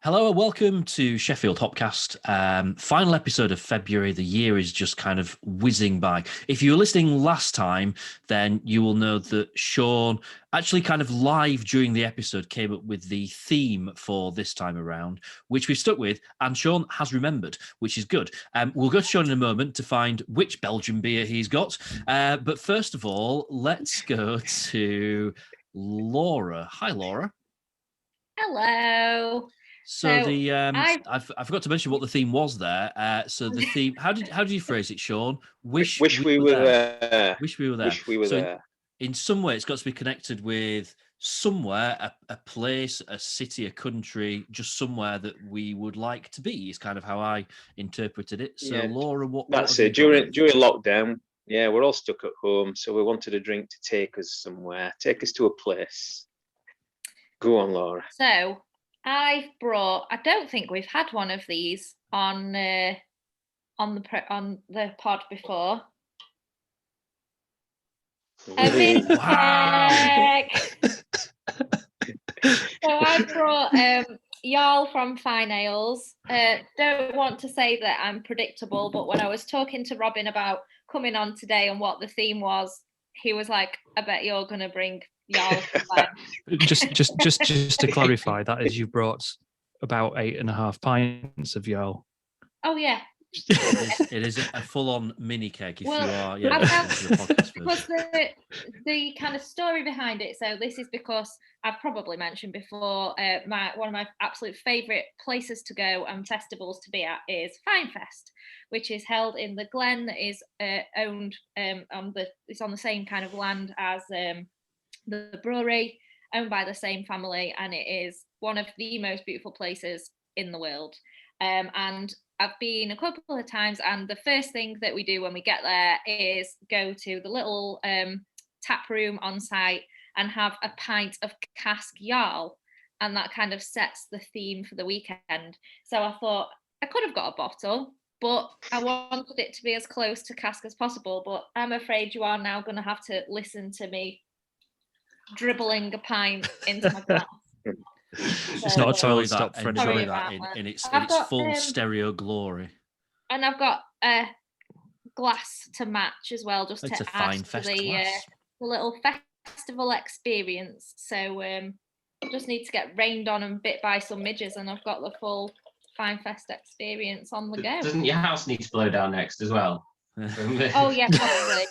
Hello and welcome to Sheffield Hopcast. Final episode of February. The year is just kind of whizzing by. If you were listening last time, then you will know that Sean actually kind of live during the episode came up with the theme for this time around, which we've stuck with, and Sean has remembered, which is good. We'll go to Sean in a moment to find which Belgian beer he's got. But first of all, let's go to Laura. Hi, Laura. Hello. So I forgot to mention what the theme was there. So the theme, how did you phrase it, Sean? Wish we were there. Wish we were there. Wish we were there. In some way, it's got to be connected with somewhere, a place, a city, a country, just somewhere that we would like to be. Is kind of how I interpreted it. So, yeah, Laura, that's it. During lockdown, yeah, we're all stuck at home, so we wanted a drink to take us somewhere, take us to a place. Go on, Laura. So I've brought. I don't think we've had one of these on the pod before. Wow. So I brought Jarl from Fyne Ales. Don't want to say that I'm predictable, but when I was talking to Robin about coming on today and what the theme was, he was like, "I bet you're going to bring Jarl." just to clarify, that is, you brought about 8.5 pints of Jarl. Oh yeah. It is a full-on mini keg. If you are, because the kind of story behind it. So this is because I've probably mentioned before. One of my absolute favourite places to go and festivals to be at is Fyne Fest, which is held in the Glen. That is owned it's on the same kind of land as the brewery, owned by the same family, and it is one of the most beautiful places in the world. And I've been a couple of times, and the first thing that we do when we get there is go to the little tap room on site and have a pint of cask Jarl, and that kind of sets the theme for the weekend. So I thought I could have got a bottle, but I wanted it to be as close to cask as possible. But I'm afraid you are now going to have to listen to me dribbling a pint into my glass. It's not a toilet stop for enjoy that in its full stereo glory. And I've got a glass to match as well, just it's to add to the little festival experience. So just need to get rained on and bit by some midges, and I've got the full Fyne Fest experience on the go. Doesn't your house need to blow down next as well? Oh yeah, probably.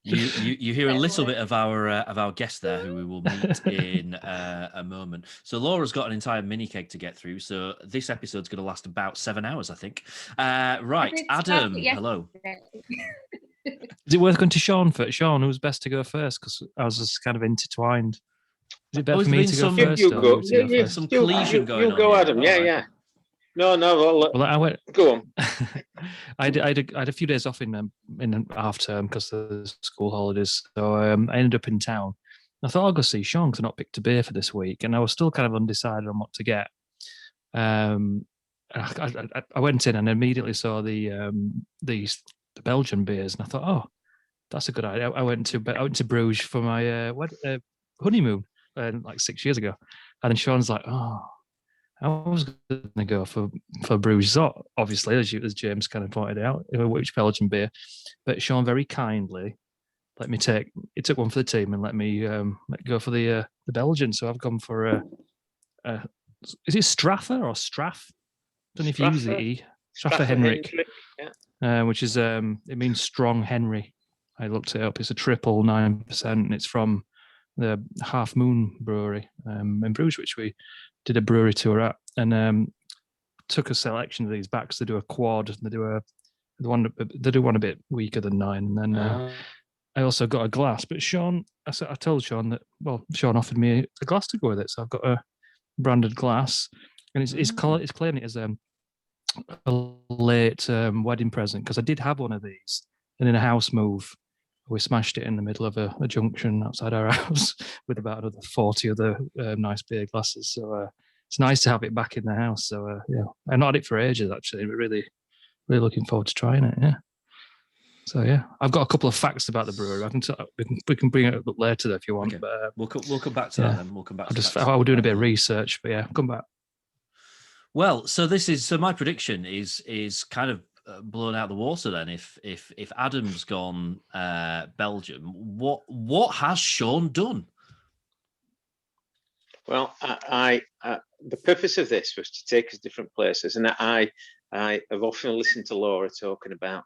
You hear a little bit of our guest there, who we will meet in a moment. So Laura's got an entire mini keg to get through. So this episode's going to last about 7 hours, I think. Right, Adam, hello. Is it worth going to Sean first? Sean, who's best to go first? Because I was just kind of intertwined. Is it better for me to go first? You go. Some collision going on. You go, Adam. Yeah. No. Well, I went. Go on. I had a few days off in half term because of the school holidays, so I ended up in town. I thought I'll go see Sean because I've not picked a beer for this week, and I was still kind of undecided on what to get. I went in and immediately saw the Belgian beers, and I thought, oh, that's a good idea. I went to Bruges for my honeymoon like 6 years ago, and then Sean's like, oh, I was going to go for Bruges, obviously, as James kind of pointed out, which Belgian beer. But Sean very kindly he took one for the team and let me go for the Belgian. So I've gone for is it Straffer or Straff? I don't know if you use the E. Straffer Henrik, which is it means strong Henry. I looked it up. It's a triple 9%, and it's from the Halve Maan Brewery in Bruges, which we did a brewery tour at, and took a selection of these back because they do a quad, and they do one a bit weaker than 9, and then I also got a glass. But Sean, I told Sean that, well, Sean offered me a glass to go with it, so I've got a branded glass, and it's claiming it as a late wedding present, because I did have one of these, and in a house move we smashed it in the middle of a junction outside our house with about another 40 other nice beer glasses. So it's nice to have it back in the house. So yeah, I've not had it for ages actually. We're really looking forward to trying it. Yeah. So yeah, I've got a couple of facts about the brewery. We can bring it up later if you want. Okay. But We'll come back to that then. We'll come back. We're doing a bit of research, but yeah, come back. Well, so my prediction is kind of blown out the water then. If Adam's gone Belgium, what has Sean done? Well, I the purpose of this was to take us different places, and I have often listened to Laura talking about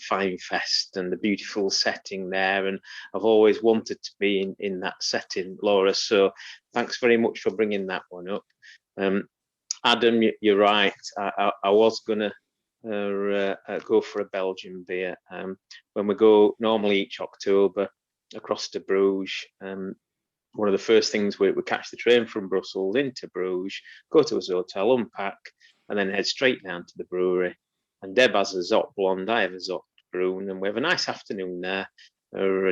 Fyne Fest and the beautiful setting there, and I've always wanted to be in that setting, Laura. So thanks very much for bringing that one up. Adam, you're right. I was gonna go for a Belgian beer. When we go normally each October across to Bruges, one of the first things we catch the train from Brussels into Bruges, go to his hotel, unpack, and then head straight down to the brewery. And Deb has a Zot Blonde, I have a Zot Brune, and we have a nice afternoon there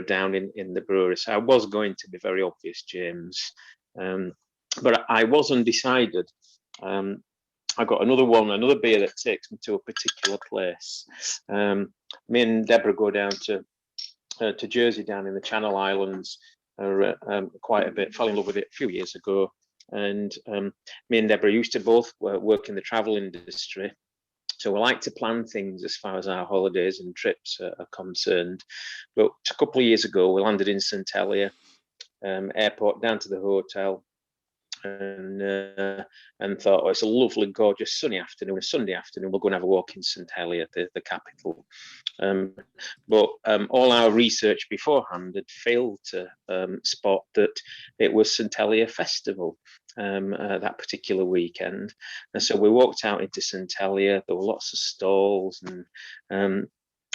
down in the brewery. So I was going to be very obvious, James, but I was undecided. I got another beer that takes me to a particular place. Me and Deborah go down to Jersey, down in the Channel Islands, quite a bit. Fell in love with it a few years ago, and me and Deborah used to both work in the travel industry, so we like to plan things as far as our holidays and trips are concerned. But a couple of years ago, we landed in St Helier airport, down to the hotel, and thought, oh, it's a lovely, gorgeous, sunny afternoon. A Sunday afternoon, we'll go and have a walk in St Helier, the capital. But all our research beforehand had failed to spot that it was St Helier Festival that particular weekend. And so we walked out into St Helier. There were lots of stalls and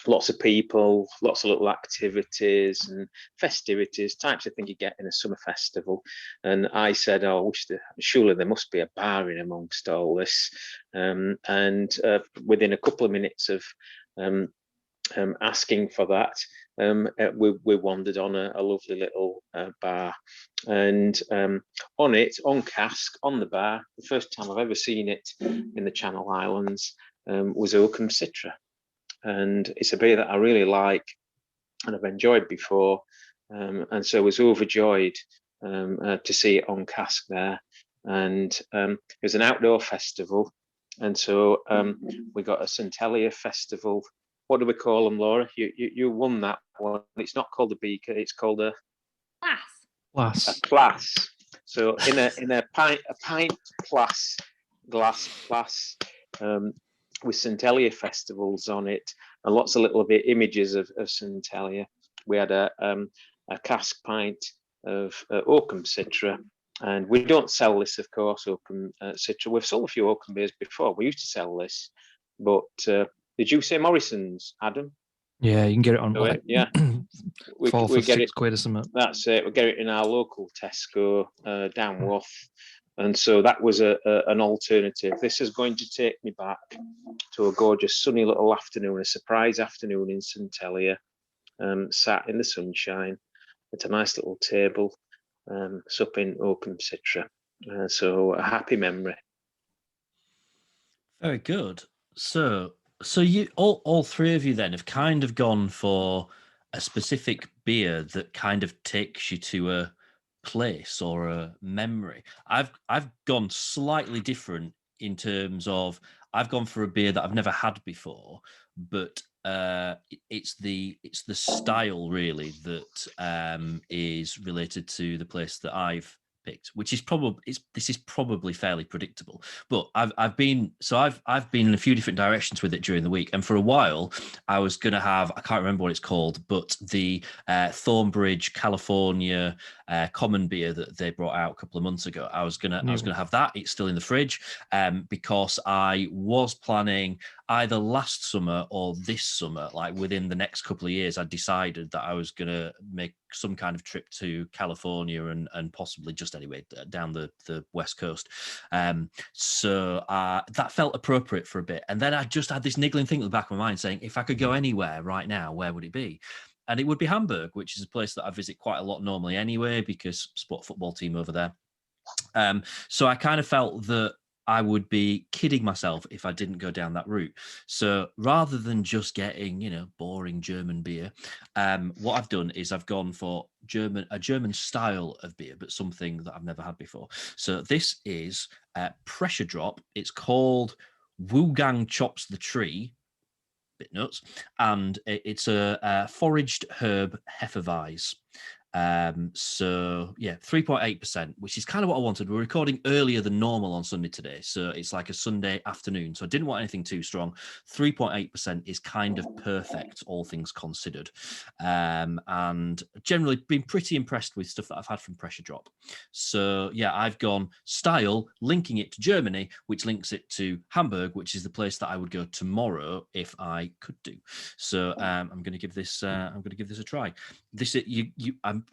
lots of people, lots of little activities and festivities, types of thing you get in a summer festival. And I said, oh, surely there must be a bar in amongst all this. And within a couple of minutes of asking for that, we wandered on a lovely little bar. And on cask, on the bar, the first time I've ever seen it in the Channel Islands was Oakham Citra. And it's a beer that I really like and I've enjoyed before, and so I was overjoyed to see it on cask there. And it was an outdoor festival, and so we got a St Helier Festival. What do we call them, Laura? You won that one. It's not called a beaker; it's called a glass. A glass. So in a pint glass. With St Helier festivals on it, and lots of little bit images of St Helier. We had a cask pint of Oakham Citra, and we don't sell this, of course, Oakham Citra. We've sold a few Oakham beers before. We used to sell this, but did you say Morrison's, Adam? Yeah, you can get it on. Yeah, we get it £6 or something. That's it. We get it in our local Tesco down Worth. And so that was an alternative. This is going to take me back to a gorgeous sunny little afternoon, a surprise afternoon in St Helier, sat in the sunshine at a nice little table, supping Oakham Citra. So a happy memory. Very good. So you all three of you then have kind of gone for a specific beer that kind of takes you to a place or a memory. I've gone slightly different in terms of I've gone for a beer that I've never had before, but it's the style really that is related to the place that I've picked, which is this is probably fairly predictable. But I've been in a few different directions with it during the week, and for a while I was gonna have, I can't remember what it's called, but the Thornbridge California common beer that they brought out a couple of months ago. I was gonna have that. It's still in the fridge because I was planning either last summer or this summer, like within the next couple of years, I decided that I was going to make some kind of trip to California and possibly just anyway down the West Coast. So that felt appropriate for a bit. And then I just had this niggling thing at the back of my mind saying, if I could go anywhere right now, where would it be? And it would be Hamburg, which is a place that I visit quite a lot normally anyway, because sport football team over there. So I kind of felt that I would be kidding myself if I didn't go down that route. So rather than just getting, boring German beer, what I've done is I've gone for a German style of beer, but something that I've never had before. So this is Pressure Drop. It's called Wugang Chops the Tree. Bit nuts. And it's a foraged herb Hefeweiss. So yeah, 3.8%, which is kind of what I wanted. We're recording earlier than normal on Sunday today, so it's like a Sunday afternoon. So I didn't want anything too strong. 3.8% is kind of perfect, all things considered. And generally been pretty impressed with stuff that I've had from Pressure Drop. So yeah, I've gone style, linking it to Germany, which links it to Hamburg, which is the place that I would go tomorrow if I could do. So I'm going to give this. I'm going to give this a try.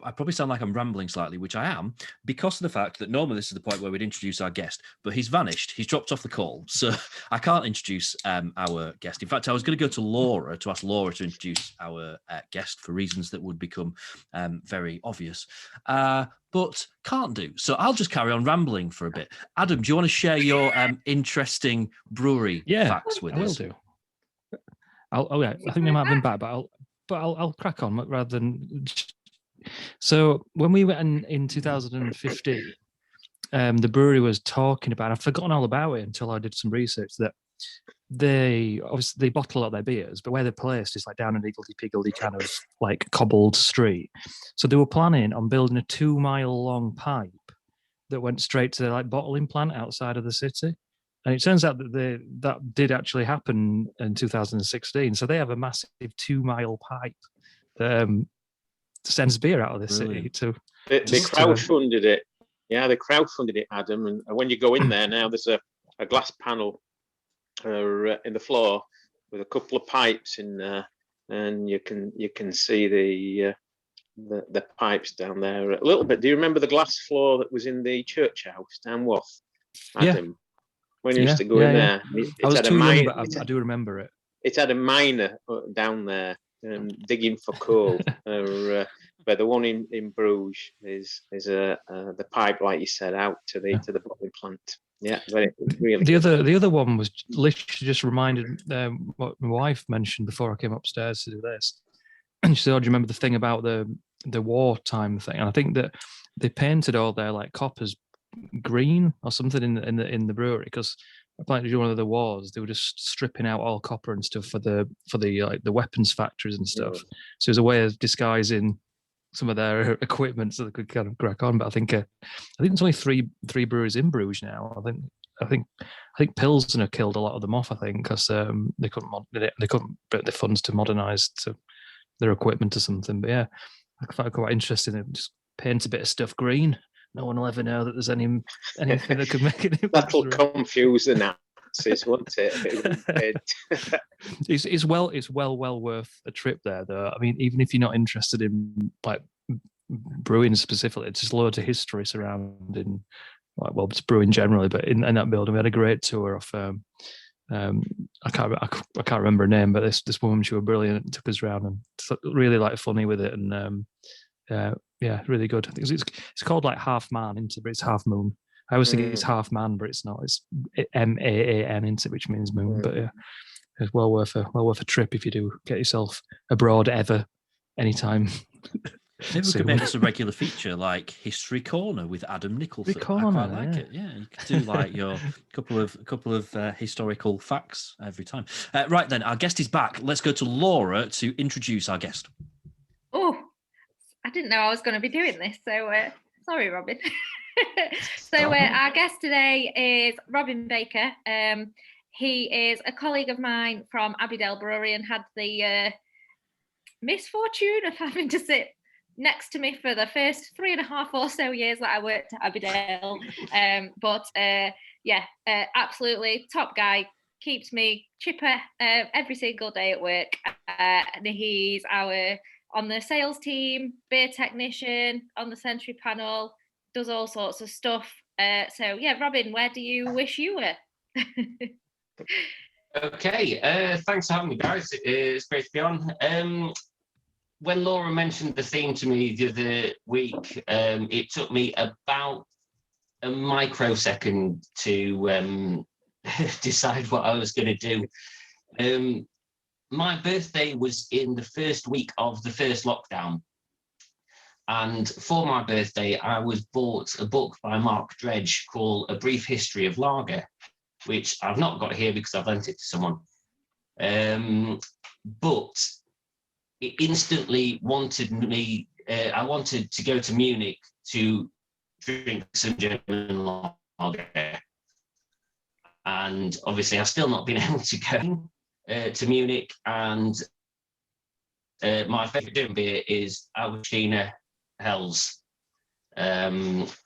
I probably sound like I'm rambling slightly, which I am, because of the fact that normally this is the point where we'd introduce our guest, but he's vanished. He's dropped off the call. So I can't introduce our guest. In fact, I was going to go to Laura to ask Laura to introduce our guest for reasons that would become very obvious, but can't do. So I'll just carry on rambling for a bit. Adam, do you want to share your interesting brewery facts with us? I will do. I think they might have been back, but I'll crack on rather than. So when we went in 2015, the brewery was talking about. I've forgotten all about it until I did some research. That they bottle a lot of their beers, but where they're placed is like down an higgledy-piggledy kind of like cobbled street. So they were planning on building a 2-mile long pipe that went straight to their like bottling plant outside of the city. And it turns out that that did actually happen in 2016. So they have a massive 2-mile pipe that sends beer out of the city to. They crowdfunded it. Yeah, they crowdfunded it, Adam. And when you go in there now, there's a glass panel in the floor with a couple of pipes in there, and you can see the pipes down there a little bit. Do you remember the glass floor that was in the church house down Worth, Adam? Yeah. When you used to go in there, I was too young, but I do remember it. It had a miner down there digging for coal. But the one in Bruges is the pipe, like you said, out to the bottling plant. Yeah, really. The other one was literally just reminded what my wife mentioned before I came upstairs to do this. And she said, "Oh, do you remember the thing about the wartime thing?" And I think that they painted all their like coppers green or something in the brewery, because apparently during one of the wars they were just stripping out all copper and stuff for the like the weapons factories and stuff. So it was a way of disguising some of their equipment so they could kind of crack on. But I think there's only three breweries in Bruges now. I think Pilsner killed a lot of them off. I think because they couldn't get the funds to modernise their equipment or something. But yeah, I found it quite interesting. It just paint a bit of stuff green. No one will ever know that there's anything that could make it. That'll confuse the Nazis, won't it? It's well worth a trip there, though. I mean, even if you're not interested in like brewing specifically, it's just loads of history surrounding, it's brewing generally. But in that building, we had a great tour of. I can't remember her name, but this woman, she was brilliant. Took us around and really like funny with it, and yeah, really good. I think it's called like Halve Maan, but it's Half Moon. I always think it's Halve Maan, but it's not. It's Maan, which means moon. But yeah, it's well worth a trip if you do get yourself abroad ever, anytime. Maybe we could make this a regular feature, like History Corner with Adam Nicholson. I quite like it. Yeah, you could do like your couple of historical facts every time. Right then, our guest is back. Let's go to Laura to introduce our guest. Oh, I didn't know I was going to be doing this, so sorry, Robin. So our guest today is Robin Baker. He is a colleague of mine from Abbeydale Brewery and had the misfortune of having to sit next to me for the first 3.5 or so years that I worked at Abbeydale. But absolutely top guy. Keeps me chipper every single day at work. And he's on the sales team, beer technician, on the Century panel, does all sorts of stuff. So yeah, Robin, where do you wish you were? Okay, thanks for having me, guys. It's great to be on. When Laura mentioned the theme to me the other week, it took me about a microsecond to decide what I was going to do. My birthday was in the first week of the first lockdown. And for my birthday, I was bought a book by Mark Dredge called A Brief History of Lager, which I've not got here because I've lent it to someone. But it instantly wanted me, I wanted to go to Munich to drink some German lager. And obviously I've still not been able to go to Munich. And my favourite German beer is Augustinabrau.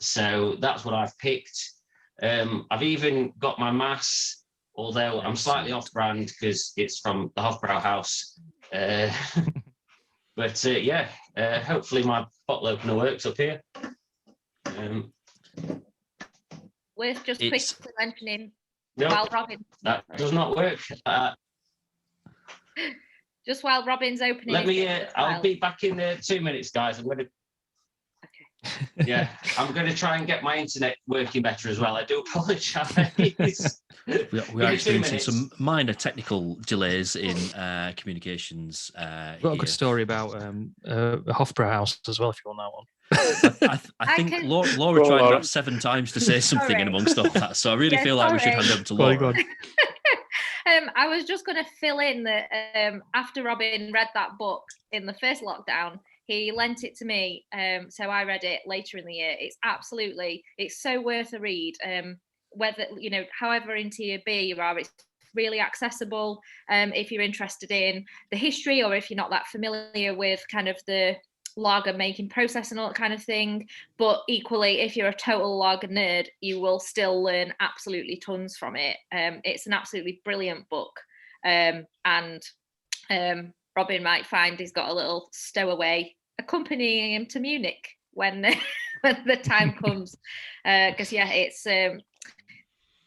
So that's what I've picked. I've even got my mass, although I'm slightly off brand because it's from the Hofbrau house. But yeah, hopefully my bottle opener works up here. Worth just quickly mentioning No, while Robin. That does not work. Just while Robin's opening. Let me. I'll be back in 2 minutes, guys. I'm going to. Okay. Yeah, I'm going to try and get my internet working better as well. I do apologise. We are experiencing some minor technical delays in communications. I've got a good story about Hofbrau House as well, if you want that one. I think Laura tried about 7 times to say something in amongst all that, so I really feel like we should hand over to Laura. Go on. I was just going to fill in that after Robin read that book in the first lockdown, he lent it to me, so I read it later in the year. It's so worth a read. Whether, however into your beer you are, it's really accessible if you're interested in the history, or if you're not that familiar with kind of the lager making process and all that kind of thing. But equally, if you're a total lager nerd, you will still learn absolutely tons from it. It's an absolutely brilliant book. And Robin might find he's got a little stowaway accompanying him to Munich when the time comes. Because it's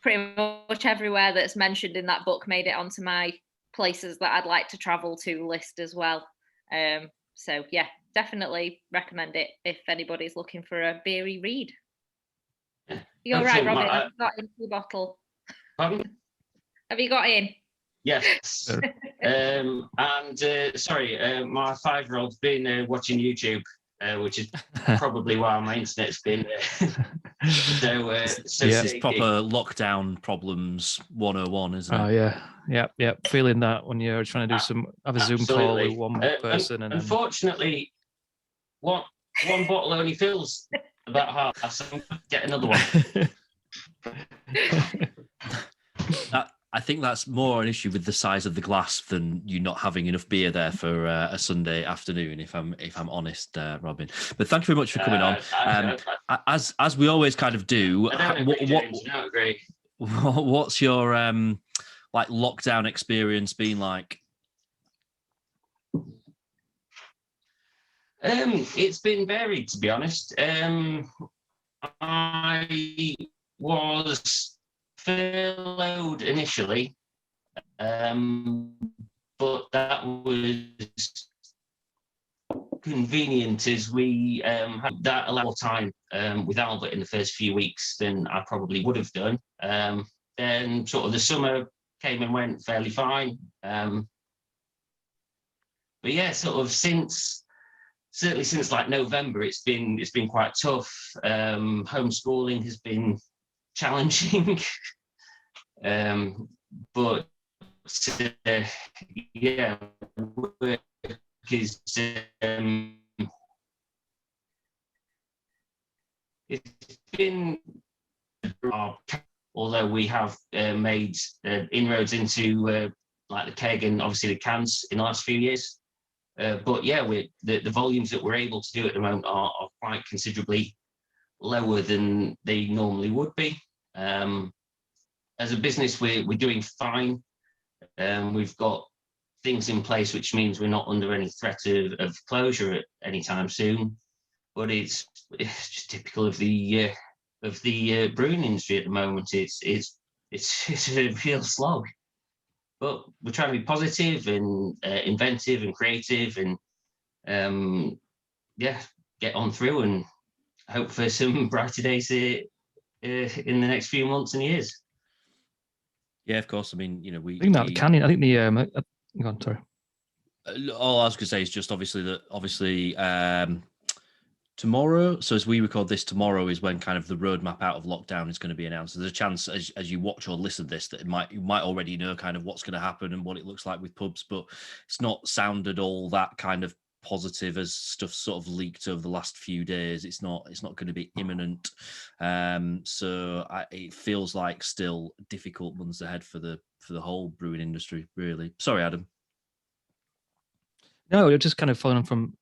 pretty much everywhere that's mentioned in that book made it onto my places that I'd like to travel to list as well. So yeah, definitely recommend it if anybody's looking for a beery read. You're right, Robin. I've got in the bottle. Pardon? Have you got in? Yes. And sorry, my 5-year-old's been watching YouTube, which is probably why my internet's been so it's proper lockdown problems 101, isn't it? Oh yeah. Feeling that when you're trying to have a Zoom call with one person, and unfortunately, one bottle only fills about half. So I'm gonna get another one. I think that's more an issue with the size of the glass than you not having enough beer there for a Sunday afternoon, if I'm honest, Robin. But thank you very much for coming on. As we always kind of do, what's your like lockdown experience been like? It's been varied, to be honest. I was furloughed initially, but that was convenient as we had that a lot more time with Albert in the first few weeks than I probably would have done. Then sort of the summer came and went fairly fine. But yeah, sort of certainly since like November, it's been quite tough. Homeschooling has been challenging, but yeah, work is it's been, although we have made inroads into like the keg and obviously the cans in the last few years. But yeah, the volumes that we're able to do at the moment are quite considerably lower than they normally would be. As a business, we're doing fine. We've got things in place, which means we're not under any threat of closure at any time soon. But it's just typical of the brewing industry at the moment. It's a real slog. But we're trying to be positive and inventive and creative, and get on through and hope for some brighter days in the next few months and years. Yeah, of course. I mean, I think that canning. I think the go on, sorry. All I was going to say is just obviously tomorrow. So as we record this, tomorrow is when kind of the roadmap out of lockdown is going to be announced. There's a chance as you watch or listen to this that you might already know kind of what's going to happen and what it looks like with pubs, but it's not sounded all that kind of positive as stuff sort of leaked over the last few days. It's not going to be imminent. It feels like still difficult months ahead for the whole brewing industry, really. Sorry, Adam. No, just kind of following from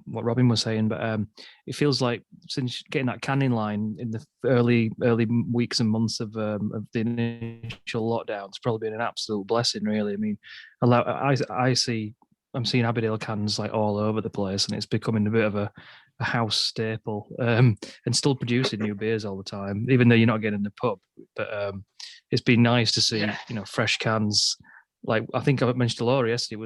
what Robin was saying, but it feels like since getting that canning line in the early weeks and months of the initial lockdown, it's probably been an absolute blessing, really. I mean, I'm seeing Abbeydale cans like all over the place, and it's becoming a bit of a house staple, and still producing new beers all the time, even though you're not getting in the pub. But it's been nice to see, fresh cans. Like I think I mentioned to Laura yesterday,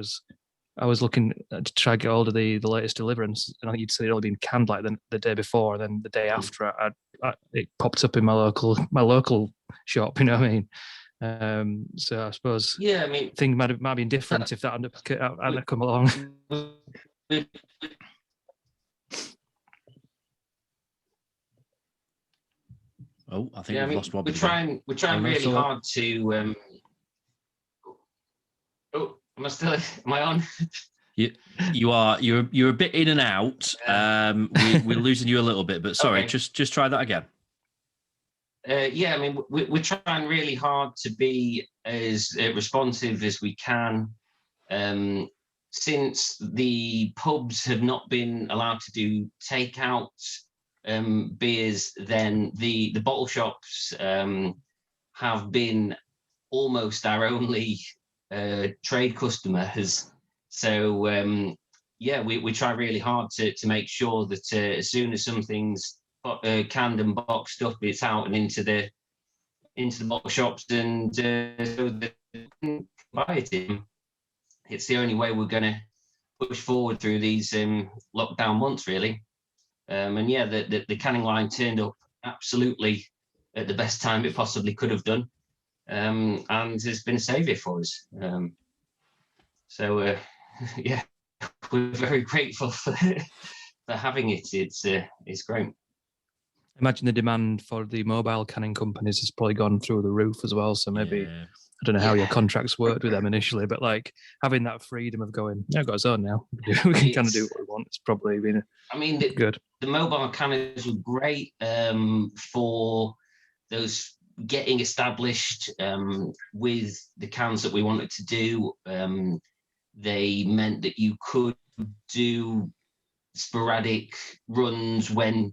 I was looking to try to get hold of the latest deliverance, and I think you'd say it all been canned like the day before, and then the day after, it popped up in my local shop. You know what I mean? So I suppose I mean, things might have been different if that hadn't come along. Oh, I think we've lost Robin. We're trying really hard to. Am I on? You are. You're a bit in and out. We're losing you a little bit, but sorry. Okay. Just try that again. I mean, we're trying really hard to be as responsive as we can. Since the pubs have not been allowed to do takeout beers, then the bottle shops have been almost our only trade customers. So we try really hard to make sure that as soon as something's canned and boxed up, it's out and into the bottle shops, and so they can buy it in. It's the only way we're going to push forward through these lockdown months, really. The canning line turned up absolutely at the best time it possibly could have done, and has been a saviour for us. We're very grateful for having it. It's great. Imagine the demand for the mobile canning companies has probably gone through the roof as well. So maybe I don't know how your contracts worked with them initially, but like having that freedom of going, I've got a zone now. We can kind of do what we want. It's probably been good. The mobile canners were great for those getting established with the cans that we wanted to do. They meant that you could do sporadic runs when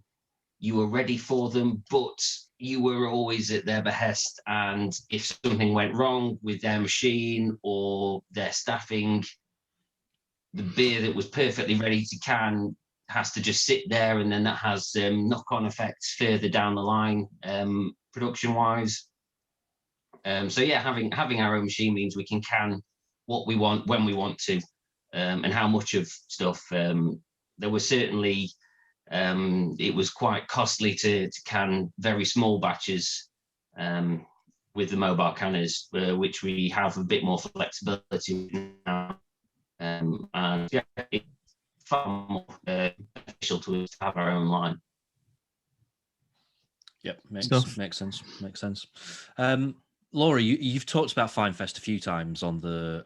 you were ready for them, but you were always at their behest. And if something went wrong with their machine or their staffing, the beer that was perfectly ready to can has to just sit there, and then that has knock-on effects further down the line, production-wise. Having our own machine means we can can what we want when we want to, and how much of stuff. There was certainly it was quite costly to can very small batches with the mobile canners, which we have a bit more flexibility now, it's far more beneficial to us to have our own line. Yep, makes sense. Laura, you've talked about Fyne Fest a few times on the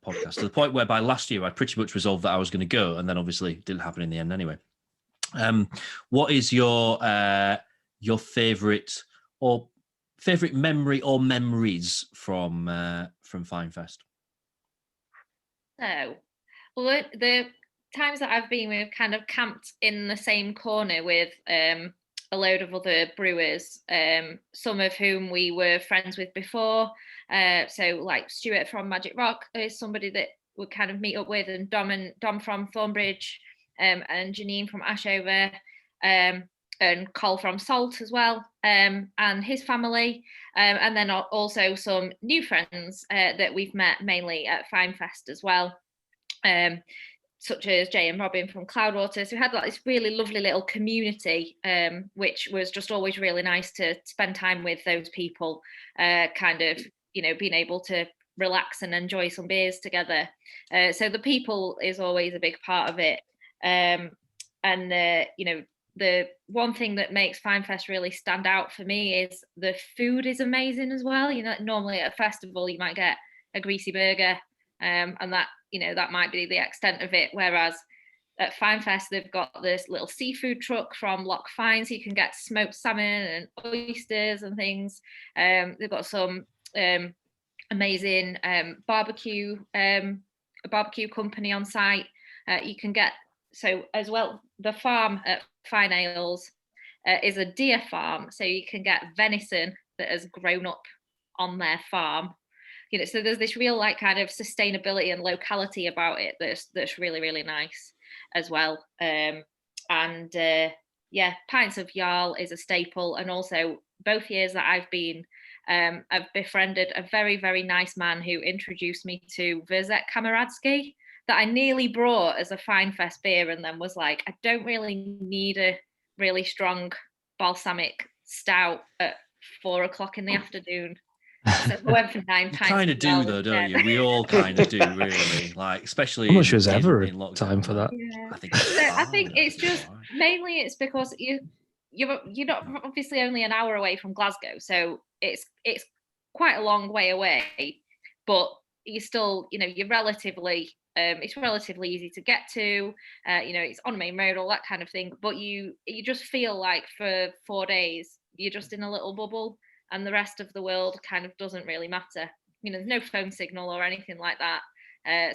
podcast, to the point whereby last year I pretty much resolved that I was going to go, and then obviously it didn't happen in the end anyway. What is your favourite memory or memories from Fyne Fest? So, the times that I've been, we've kind of camped in the same corner with a load of other brewers, some of whom we were friends with before. So like Stuart from Magic Rock is somebody that we kind of meet up with, and Dom from Thornbridge, and Janine from Ashover, and Col from Salt as well, and his family, and then also some new friends that we've met mainly at Fyne Fest as well. such as Jay and Robin from Cloudwater. So we had like this really lovely little community, which was just always really nice to spend time with those people, kind of, being able to relax and enjoy some beers together. So the people is always a big part of it. The one thing that makes Finefest really stand out for me is the food is amazing as well. Normally at a festival you might get a greasy burger, and that that might be the extent of it. Whereas at Finefest they've got this little seafood truck from Loch Fyne, so you can get smoked salmon and oysters and things. They've got some amazing barbecue company on site. You can get, so as well, the farm at Fyne Ales is a deer farm, so you can get venison that has grown up on their farm. So there's this real like kind of sustainability and locality about it that's really, really nice as well. Pints of Jarl is a staple, and also both years that I've been, I've befriended a very, very nice man who introduced me to Verzet Kamaradski, that I nearly brought as a Finefest beer, and then was like, I don't really need a really strong balsamic stout at 4:00 in the afternoon. So I went for 9 pints. You kind of do though, don't you? We all kind of do, really. Like, especially I'm not sure there's ever in a time for that. Yeah. I think it's just mainly it's because you're not obviously only an hour away from Glasgow, so it's quite a long way away, but you still, you're relatively it's relatively easy to get to, it's on main road, all that kind of thing, but you just feel like for 4 days you're just in a little bubble, and the rest of the world kind of doesn't really matter. There's no phone signal or anything like that,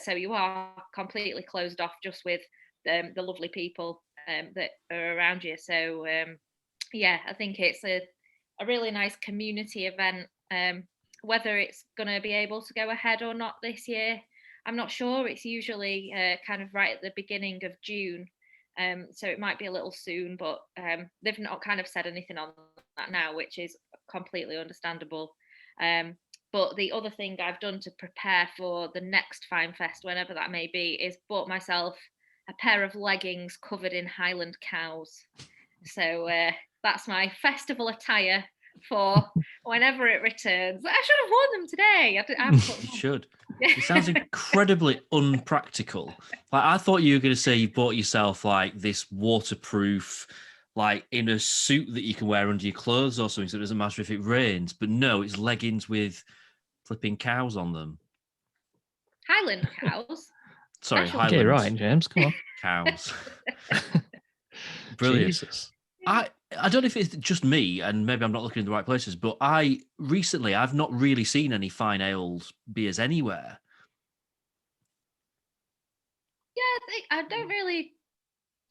so you are completely closed off just with the lovely people that are around you. So I think it's a really nice community event. Whether it's going to be able to go ahead or not this year, I'm not sure. It's usually kind of right at the beginning of June, so it might be a little soon, but they've not kind of said anything on that now, which is completely understandable. But the other thing I've done to prepare for the next Finefest, whenever that may be, is bought myself a pair of leggings covered in Highland cows. So that's my festival attire for whenever it returns. I should have worn them today. You should. It sounds incredibly unpractical. Like, I thought you were going to say you bought yourself like this waterproof, like inner suit that you can wear under your clothes or something, so it doesn't matter if it rains. But no, it's leggings with flipping cows on them. Highland cows. Sorry, Highland. Okay, right, James, come on. Cows. Brilliant. Jesus. I don't know if it's just me, and maybe I'm not looking in the right places, but I've not really seen any Fyne Ales beers anywhere. Yeah, I don't really.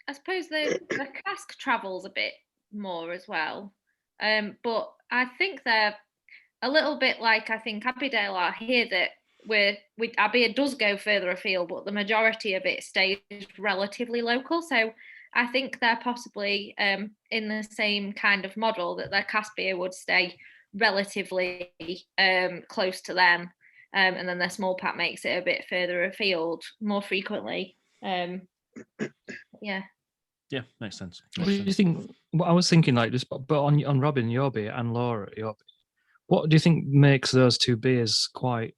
I suppose the cask travels a bit more as well, but I think they're a little bit like I think Abbeydale are here, that our beer does go further afield, but the majority of it stays relatively local. So I think they're possibly in the same kind of model, that their cask beer would stay relatively close to them, and then their small pack makes it a bit further afield more frequently. Yeah, makes sense. What do you think? Well, I was thinking like just, but on Robin, your beer, and Laura, your beer, what do you think makes those two beers quite?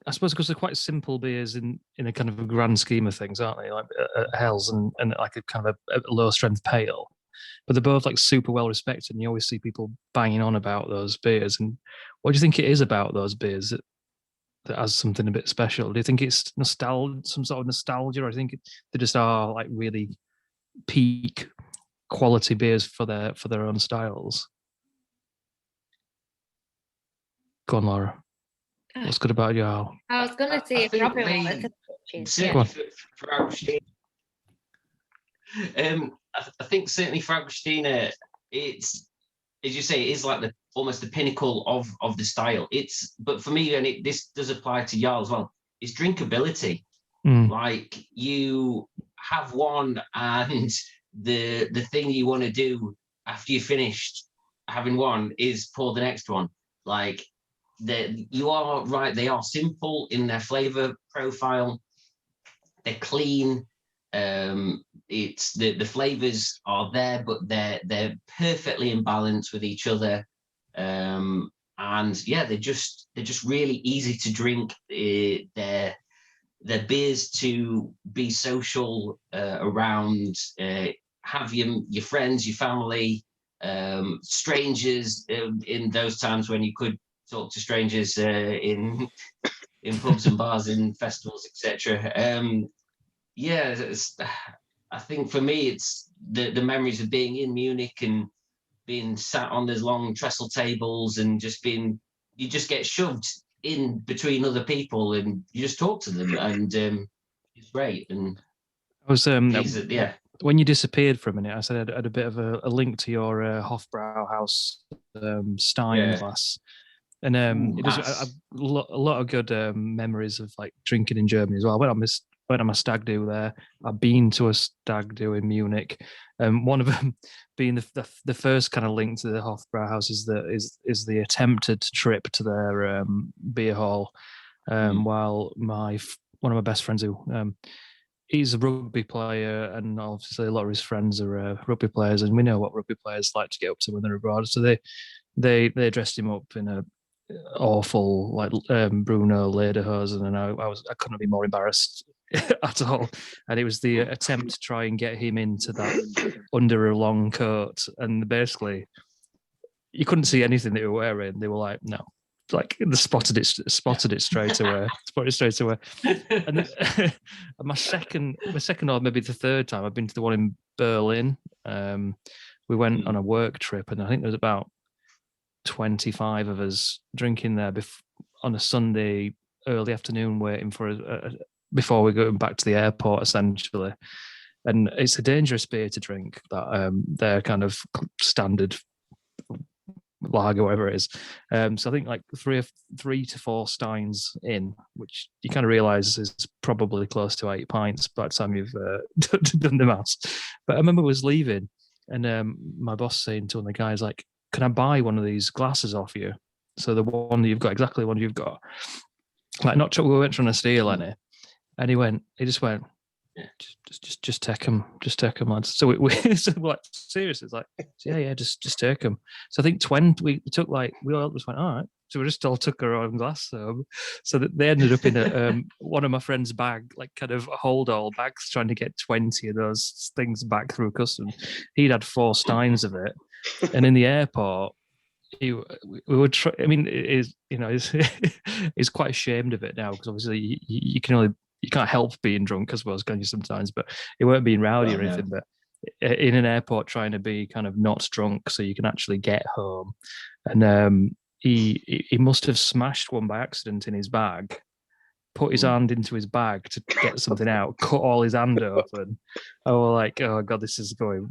I suppose because they're quite simple beers in a kind of a grand scheme of things, aren't they? Like Hell's and like a kind of a low strength pale, but they're both like super well respected, and you always see people banging on about those beers. And what do you think it is about those beers that has something a bit special? Do you think it's nostalgia, some sort of nostalgia, or do you think they just are like really peak quality beers for their own styles? Go on, Laura. What's good about Jarl? I was going to see if Robin wanted to for Augustina. I think certainly for Augustina, it's, as you say, it is like almost the pinnacle of the style. But for me, and this does apply to Jarl as well, it's drinkability. Like, you have one, and the thing you want to do after you've finished having one is pour the next one. Like, you are right, they are simple in their flavor profile, they're clean. It's the flavors are there, but they're perfectly in balance with each other. And yeah, they're just really easy to drink. They're beers to be social around. Have your friends, your family, strangers in those times when you could talk to strangers in pubs and bars, in festivals, etc. Yeah, I think for me, it's the memories of being in Munich and being sat on those long trestle tables and you just get shoved in between other people and you just talk to them, and it's great. And I was yeah. When you disappeared for a minute, I said I had a bit of a link to your Hofbrauhaus Stein glass. And it was a lot of good memories of like drinking in Germany as well. I went on my stag do there. I've been to a stag do in Munich. One of them being the first kind of link to the Hofbrauhaus is the attempted trip to their beer hall. While one of my best friends who he's a rugby player, and obviously a lot of his friends are rugby players, and we know what rugby players like to get up to when they're abroad. So they dressed him up in a awful like Bruno lederhosen, and I couldn't be more embarrassed at all. And it was the attempt to try and get him into that under a long coat, and basically you couldn't see anything they were wearing. They were like, no. Like they spotted it straight away. And my second or maybe the third time I've been to the one in Berlin. We went on a work trip, and I think there was about 25 of us drinking there on a Sunday early afternoon, waiting for before we go back to the airport, essentially. And it's a dangerous beer to drink. That their kind of standard lager, whatever it is. So I think like 3 to 4 steins in, which you kind of realise is probably close to 8 pints by the time you've done the maths. But I remember I was leaving, and my boss saying to one of the guys, like, "Can I buy one of these glasses off you? So the one that you've got, exactly the one you've got." Like, we weren't trying to steal any. And he just went, yeah, just take them, lads. So we so like, seriously, it's like, yeah, just take them. So I think 20, we took like, we all just went, all right. So we just all took our own glass home. So that they ended up in a one of my friend's bag, like kind of hold all bags, trying to get 20 of those things back through customs. He'd had 4 steins of it, and in the airport, we would try. I mean, he's quite ashamed of it now, because obviously you can't help being drunk, as well as can you sometimes, but it weren't being rowdy or anything. But in an airport, trying to be kind of not drunk so you can actually get home, and he must have smashed one by accident in his bag, put his hand into his bag to get something out, cut all his hand open. I was like, oh god, this is going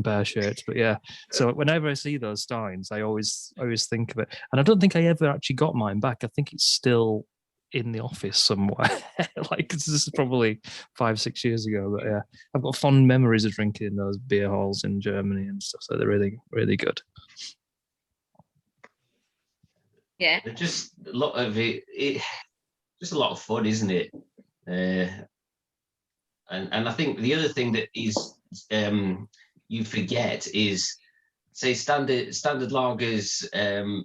pear-shaped. But yeah, so whenever I see those steins, I always think of it. And I don't think I ever actually got mine back. I think it's still in the office somewhere. Like, this is probably 5-6 years ago. But yeah, I've got fond memories of drinking in those beer halls in Germany and stuff. So they're really, really good. Yeah, they're just a lot of it. Just a lot of fun, isn't it? And I think the other thing that is you forget is, say, standard lagers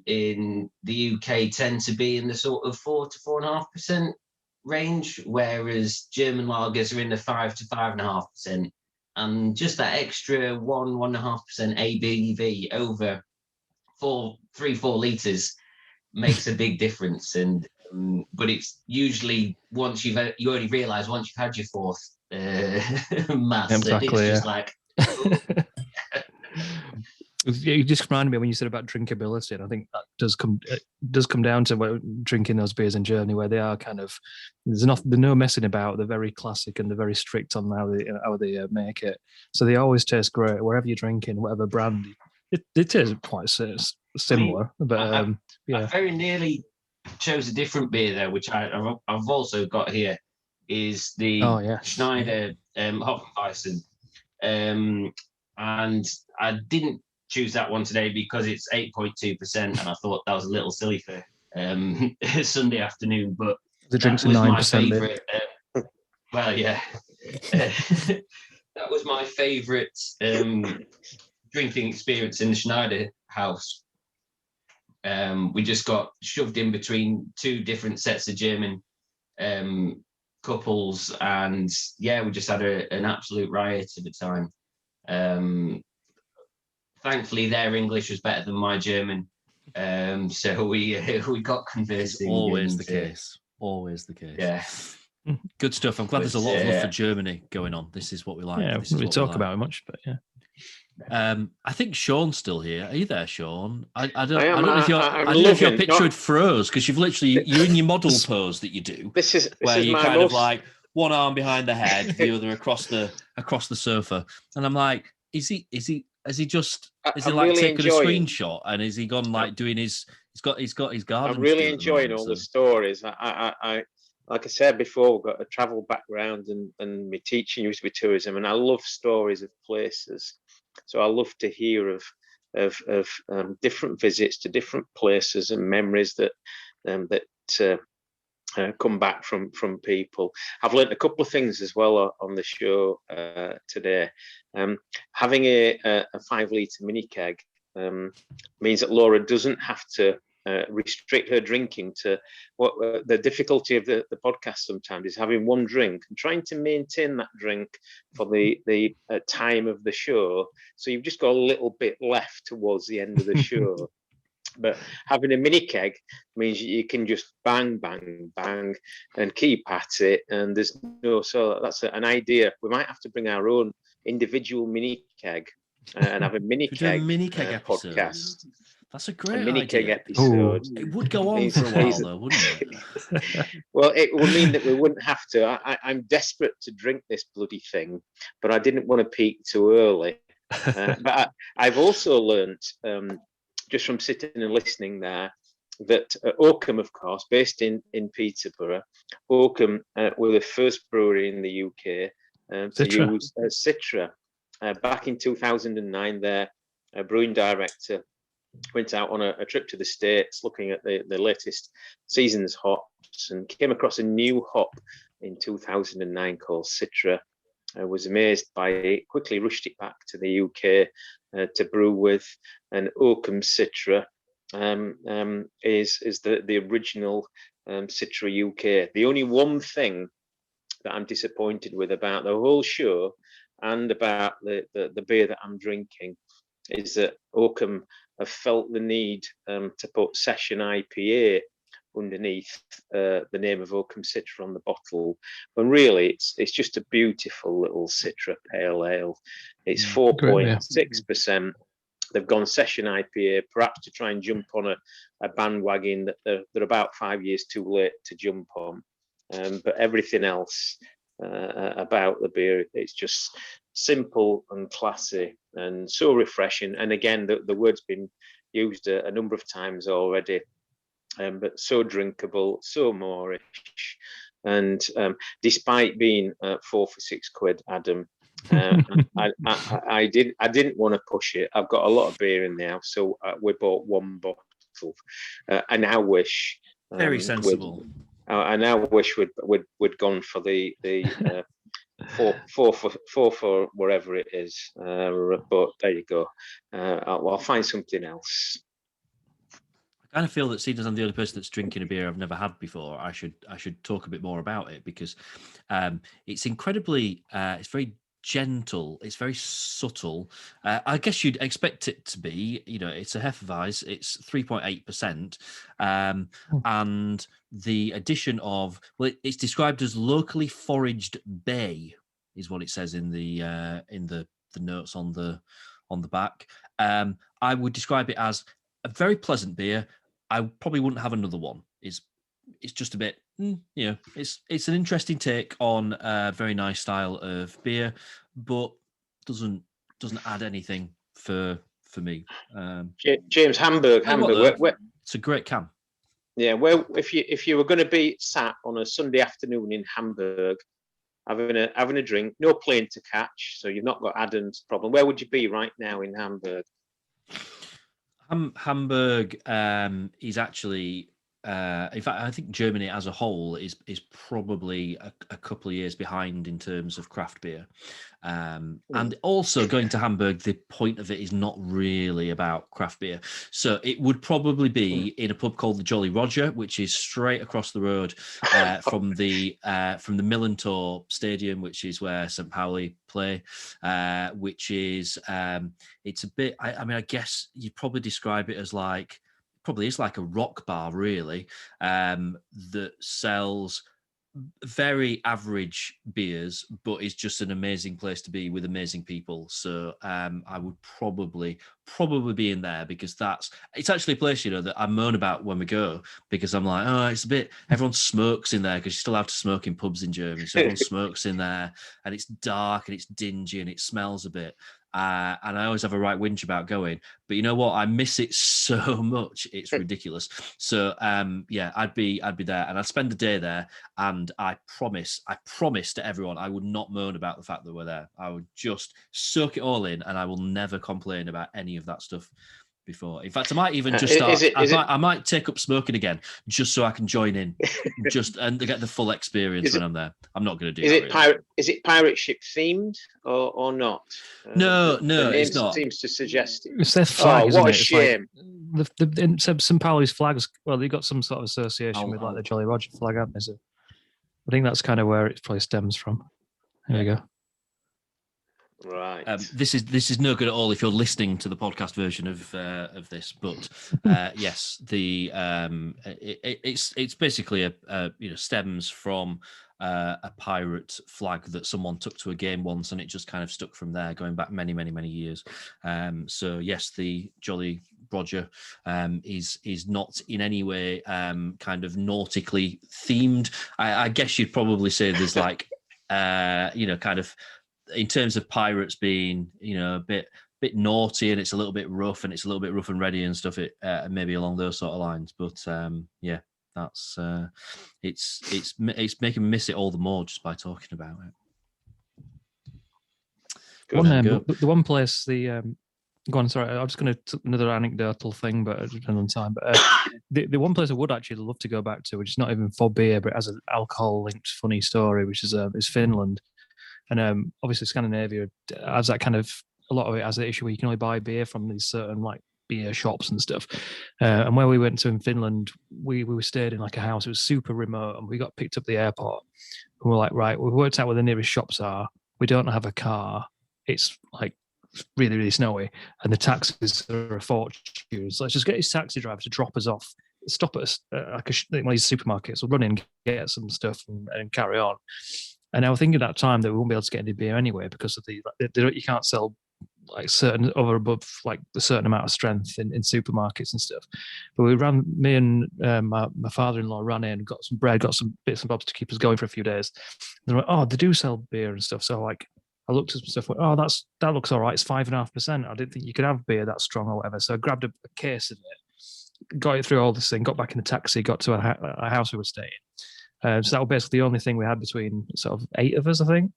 in the UK tend to be in the sort of 4 to 4.5% range, whereas German lagers are in the 5 to 5.5%, and just that extra 1.5% ABV over 3-4 litres makes a big difference. And but it's usually you only realise once you've had your 4th mass, exactly, it's just like. You just reminded me when you said about drinkability, and I think that does come down to drinking those beers in Germany, where they are kind of there's no messing about. They're very classic and they're very strict on how they make it. So they always taste great wherever you're drinking, whatever brand. It tastes quite similar, but I very nearly chose a different beer there, which I've also got here. Is the Schneider Hopfenweizen, and I didn't choose that one today because it's 8.2%, and I thought that was a little silly for Sunday afternoon. But the drinks are 9%. Well, yeah. That was my favourite drinking experience in the Schneider house. We just got shoved in between two different sets of German couples, and yeah, we just had an absolute riot at the time. Thankfully, their English was better than my German, so we got conversing. It's always the case. Always the case. Yeah. Good stuff. I'm glad there's a lot of love for Germany going on. This is what we like. Yeah, we talk about it much, but yeah. I think Sean's still here. Are you there, Sean? I don't know if your picture had froze, because you're in your model pose that you do. This is you kind of like one arm behind the head, the other across the sofa, and I'm like, is he taking a screenshot, and is he gone like doing his? He's got his garden. I'm really enjoying all the stories. I like I said before, we've got a travel background, and my teaching used to be tourism, and I love stories of places. So I love to hear of different visits to different places and memories that come back from people. I've learned a couple of things as well on the show today. Having a 5-litre mini keg means that Laura doesn't have to restrict her drinking to what the difficulty of the podcast sometimes is having one drink and trying to maintain that drink for the time of the show. So you've just got a little bit left towards the end of the show. But having a mini keg means you can just bang, bang, bang and keep at it. And there's so that's an idea. We might have to bring our own individual mini keg and have a mini keg podcast. That's a great mini idea. Keg episode. It would go on for a while, though, wouldn't it? Well, it would mean that we wouldn't have to. I'm desperate to drink this bloody thing, but I didn't want to peak too early. But I've also learnt, just from sitting and listening there, that Oakham, of course, based in Peterborough, Oakham were the first brewery in the UK to use Citra. Back in 2009, their brewing director went out on a trip to the States looking at the latest season's hops and came across a new hop in 2009 called Citra. I was amazed by it, quickly rushed it back to the UK to brew with, and Oakham Citra is the original Citra UK. The only one thing that I'm disappointed with about the whole show and about the beer that I'm drinking is that Oakham have felt the need to put Session IPA underneath the name of Oakham Citra on the bottle, when really it's just a beautiful little Citra pale ale. It's 4.6%. They've gone Session IPA, perhaps to try and jump on a bandwagon that they're about 5 years too late to jump on. But everything else about the beer, it's just simple and classy and so refreshing. And again, the word's been used a number of times already, but so drinkable, so moreish. And despite being 4 for £6, Adam, I didn't want to push it. I've got a lot of beer in the house, so we bought one bottle. I now wish very sensible. I now wish we'd gone for the four for wherever it is. But there you go. I'll find something else. I kind of feel that seeing as I'm the only person that's drinking a beer I've never had before, I should talk a bit more about it, because it's incredibly, it's very gentle, it's very subtle. I guess you'd expect it to be, it's a Hefeweizen, it's 3.8%, and the addition of, it's described as locally foraged bay, is what it says in the notes on the back. I would describe it as a very pleasant beer. I probably wouldn't have another one. It's just a bit, it's an interesting take on a very nice style of beer, but doesn't add anything for me. James, Hamburg. It's a great can. Yeah, well, if you were going to be sat on a Sunday afternoon in Hamburg, having a drink, no plane to catch, so you've not got Adam's problem, where would you be right now in Hamburg? Hamburg is actually in fact, I think Germany as a whole is probably a couple of years behind in terms of craft beer. And also going to Hamburg, the point of it is not really about craft beer. So it would probably be in a pub called the Jolly Roger, which is straight across the road from the Millantor Stadium, which is where St. Pauli play, which is it's a bit. I mean, I guess you'd probably describe it as like. Probably is like a rock bar, really, that sells very average beers, but is just an amazing place to be with amazing people. So I would probably be in there because it's actually a place, that I moan about when we go, because I'm like, oh, it's a bit, everyone smokes in there because you still have to smoke in pubs in Germany. So everyone smokes in there, and it's dark and it's dingy and it smells a bit. And I always have a right whinge about going, but you know what? I miss it so much; it's ridiculous. So, I'd be there, and I'd spend the day there. And I promise to everyone, I would not moan about the fact that we're there. I would just soak it all in, and I will never complain about any of that stuff before. In fact, I might even just start. I might take up smoking again, just so I can join in, and get the full experience when I'm there. I'm not going to do. Is it pirate ship themed or not? No, it's not. Seems to suggest it. It's their flag. Isn't what a it? shame! Like St. Pauli's flags. Well, they got some sort of association with like the Jolly Roger flag, haven't they? So I think that's kind of where it probably stems from. There you go. Right. This is no good at all if you're listening to the podcast version of this, but yes, it's basically a stems from a pirate flag that someone took to a game once, and it just kind of stuck from there, going back many years. So yes, the Jolly Roger is not in any way kind of nautically themed. I guess you'd probably say there's like kind of. In terms of pirates being, a bit naughty, and it's a little bit rough, and it's a little bit rough and ready and stuff. It maybe along those sort of lines, but that's it's making me miss it all the more just by talking about it. The one place go on. Sorry, I'm just going to another anecdotal thing, but it depends on time. But the one place I would actually love to go back to, which is not even for beer, but it has an alcohol-linked funny story, which is Finland. And obviously Scandinavia has that kind of, a lot of it has the issue where you can only buy beer from these certain like beer shops and stuff. And where we went to in Finland, we stayed in like a house. It was super remote, and we got picked up at the airport. And we're like, right, we've worked out where the nearest shops are. We don't have a car. It's like really, really snowy, and the taxis are a fortune. So let's just get his taxi driver to drop us off, stop us like one of these supermarkets. We'll run in, get some stuff, and carry on. And I was thinking at that time that we won't be able to get any beer anyway because of you can't sell like certain over above like a certain amount of strength in supermarkets and stuff. But me and my father-in-law ran in, got some bread, got some bits and bobs to keep us going for a few days. And they're like, they do sell beer and stuff. So like I looked at some stuff, went, that looks all right. It's 5.5%. I didn't think you could have beer that strong or whatever. So I grabbed a case of it, got it through all this thing, got back in the taxi, got to a house we were staying. So that was basically the only thing we had between sort of 8 of us, I think.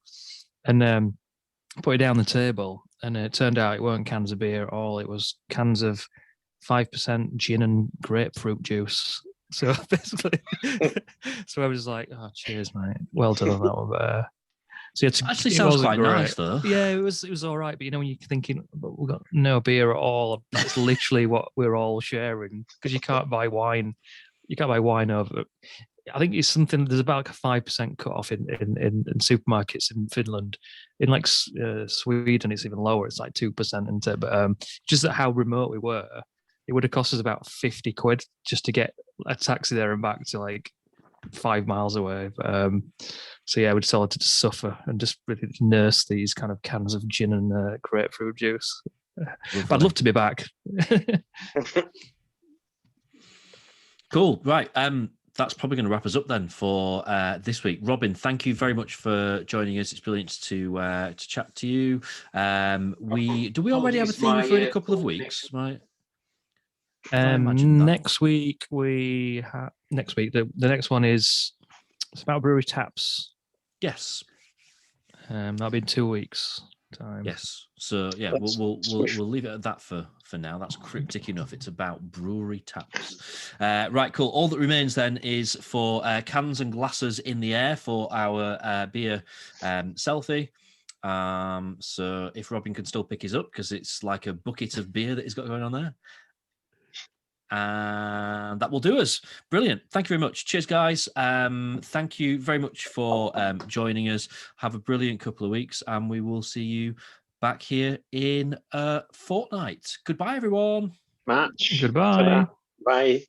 And put it down the table, and it turned out it weren't cans of beer at all. It was cans of 5% gin and grapefruit juice. So basically, so I was like, "Oh, cheers, mate. Well done on that one." But, so actually sounds quite nice, though. Yeah, it was all right. But when you're thinking, but we've got no beer at all. That's literally what we're all sharing, because you can't buy wine. You can't buy wine over. I think it's something. There's about like a 5% cut off in supermarkets in Finland. In like Sweden, it's even lower. It's like 2%. But just that how remote we were, it would have cost us about 50 quid just to get a taxi there and back to like 5 miles away. So yeah, we decided to suffer and just really nurse these kind of cans of gin and grapefruit juice. But I'd love to be back. Cool. Right. That's probably going to wrap us up then for this week. Robin, thank you very much for joining us. It's brilliant to chat to you. Do we already have a theme for in a couple of weeks, right? Next week the next one is it's about brewery taps. Yes. That'll be in 2 weeks. time. Yes. So yeah, we'll leave it at that for now. That's cryptic enough. It's about brewery taps. Right, cool. All that remains then is for cans and glasses in the air for our beer selfie. So if Robin can still pick his up, because it's like a bucket of beer that he's got going on there. And that will do us. Brilliant. Thank you very much. Cheers, guys. Thank you very much for joining us. Have a brilliant couple of weeks, and we will see you back here in a fortnight. Goodbye, everyone. Match. Goodbye. Bye.